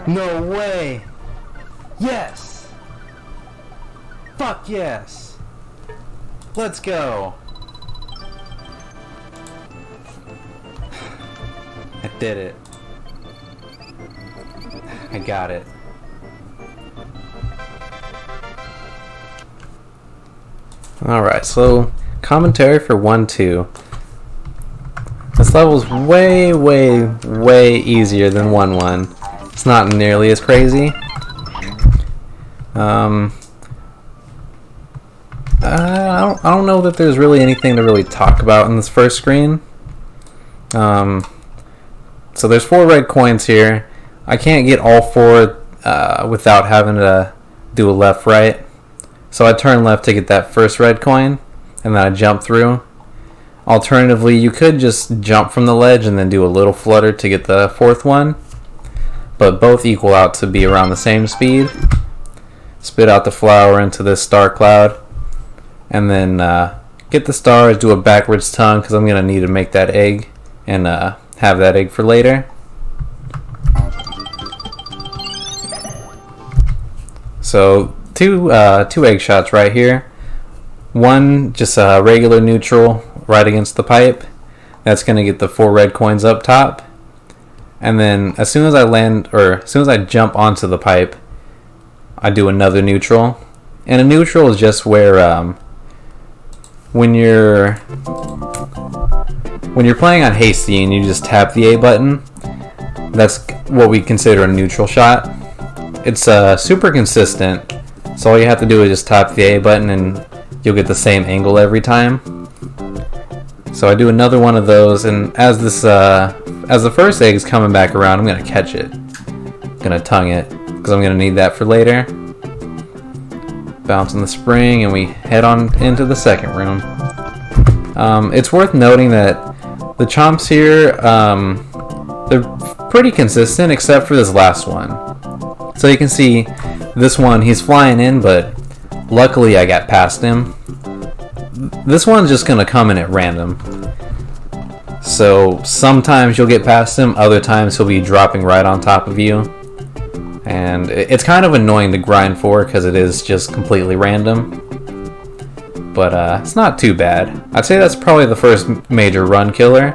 No way! Yes! Fuck yes! Let's go! I did it. I got it. Alright, so commentary for 1-2. This level's way, way, way easier than 1-1. It's not nearly as crazy. I don't know that there's really anything to really talk about in this first screen. So there's 4 red coins here. I can't get all 4 without having to do a left-right. So I turn left to get that first red coin, and then I jump through. Alternatively, you could just jump from the ledge and then do a little flutter to get the 4th one. But both equal out to be around the same speed. Spit out the flower into this star cloud, and then get the stars, do a backwards tongue because I'm going to need to make that egg and have that egg for later. So two egg shots right here. One just a regular neutral right against the pipe. That's going to get the 4 red coins up top. And then as soon as I land, or as soon as I jump onto the pipe, I do another neutral. And a neutral is just where when you're playing on hasty and you just tap the A button, that's what we consider a neutral shot. It's super consistent, so all you have to do is just tap the A button and you'll get the same angle every time. So I do another one of those, and as the first egg is coming back around, I'm gonna catch it. I'm gonna tongue it because I'm gonna need that for later. Bounce in the spring, and we head on into the second room. It's worth noting that the chomps here, they're pretty consistent except for this last one. So you can see this one, he's flying in, but luckily I got past him. This one's just gonna come in at random. So sometimes you'll get past him, other times he'll be dropping right on top of you. And it's kind of annoying to grind for because it is just completely random. But it's not too bad. I'd say that's probably the first major run killer.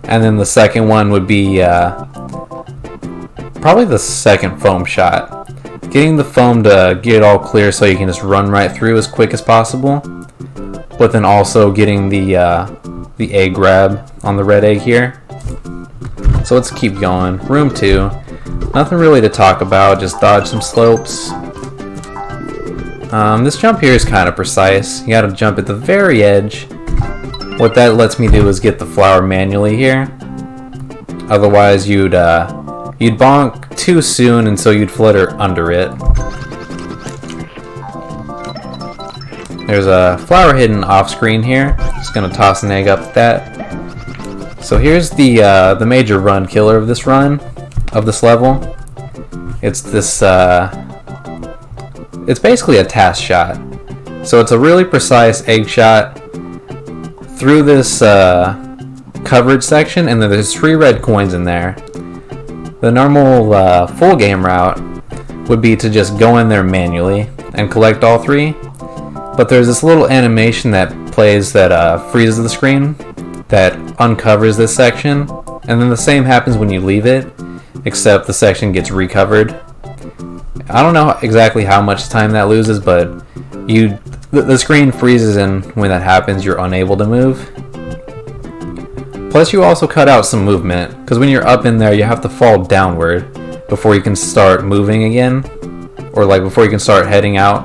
And then the second one would be probably the second foam shot. Getting the foam to get it all clear so you can just run right through as quick as possible. But then also getting the egg grab on the red egg here. So let's keep going. Room 2. Nothing really to talk about, just dodge some slopes. This jump here is kind of precise. You gotta jump at the very edge. What that lets me do is get the flower manually here. Otherwise you'd bonk too soon and so you'd flutter under it. There's a flower hidden off screen here. Just gonna toss an egg up at that. So here's the major run killer of this level. It's this it's basically a task shot. So it's a really precise egg shot through this coverage section, and then there's 3 red coins in there. The normal full game route would be to just go in there manually and collect all 3. But there's this little animation that plays that freezes the screen that uncovers this section, and then the same happens when you leave it, except the section gets recovered. I don't know exactly how much time that loses, but you'd the screen freezes, and when that happens, you're unable to move. Plus, you also cut out some movement, because when you're up in there, you have to fall downward before you can start moving again, or like before you can start heading out.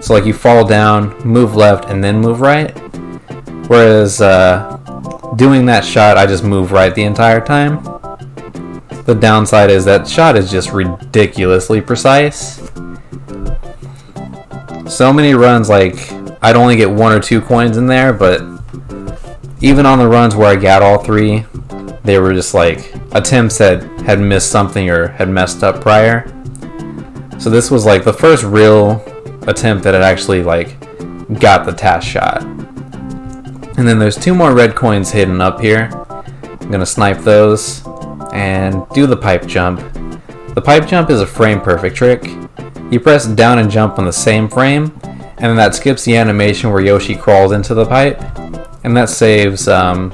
So like you fall down, move left, and then move right. Whereas doing that shot, I just move right the entire time. The downside is that shot is just ridiculously precise. So many runs, like I'd only get 1 or 2 coins in there, but even on the runs where I got all 3, they were just like attempts that had missed something or had messed up prior. So this was like the first real attempt that had actually like got the task shot. And then there's 2 more red coins hidden up here. I'm gonna snipe those and do the pipe jump. The pipe jump is a frame perfect trick. You press down and jump on the same frame, and then that skips the animation where Yoshi crawls into the pipe, and that saves around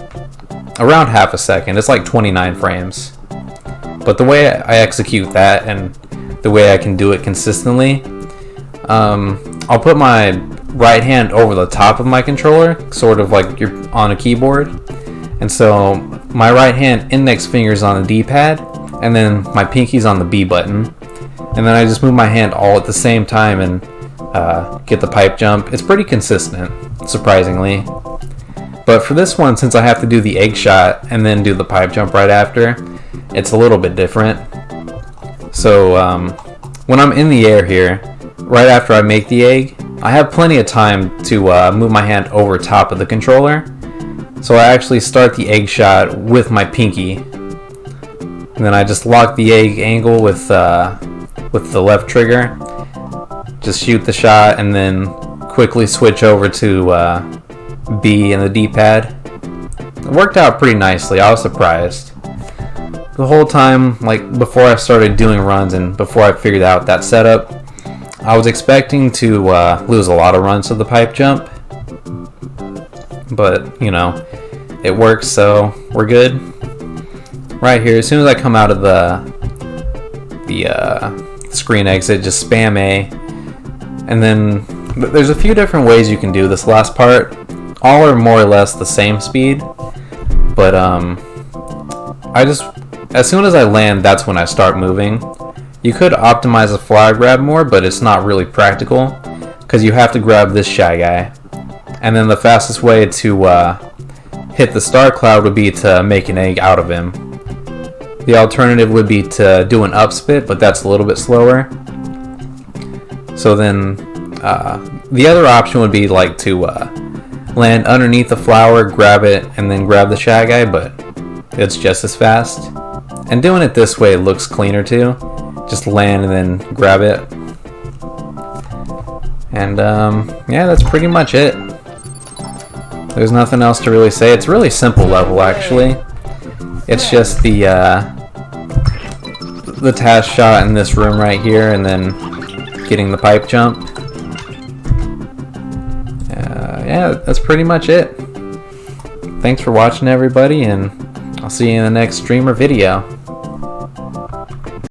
half a second. It's like 29 frames. But the way I execute that and the way I can do it consistently, I'll put my right hand over the top of my controller, sort of like you're on a keyboard. And so my right hand index finger's on the D-pad, and then my pinky's on the B button. And then I just move my hand all at the same time and get the pipe jump. It's pretty consistent, surprisingly. But for this one, since I have to do the egg shot and then do the pipe jump right after, it's a little bit different. So when I'm in the air here, right after I make the egg, I have plenty of time to move my hand over top of the controller. So I actually start the egg shot with my pinky, and then I just lock the egg angle with the left trigger, just shoot the shot, and then quickly switch over to B and the D-pad. It worked out pretty nicely. I was surprised. The whole time, like before I started doing runs and before I figured out that setup, I was expecting to lose a lot of runs to the pipe jump, but you know, it works, so we're good. Right here, as soon as I come out of the screen exit, just spam A, and then there's a few different ways you can do this last part. All are more or less the same speed, but I just, as soon as I land, that's when I start moving. You could optimize the fly grab more, but it's not really practical because you have to grab this shy guy, and then the fastest way to hit the star cloud would be to make an egg out of him. The alternative would be to do an upspit, but that's a little bit slower. So then the other option would be like to land underneath the flower, grab it, and then grab the shy guy, but it's just as fast. And doing it this way looks cleaner too. Just land and then grab it. And yeah, that's pretty much it. There's nothing else to really say. It's a really simple level, actually. It's just the task shot in this room right here, and then getting the pipe jump. Yeah, that's pretty much it. Thanks for watching, everybody, and I'll see you in the next stream or video.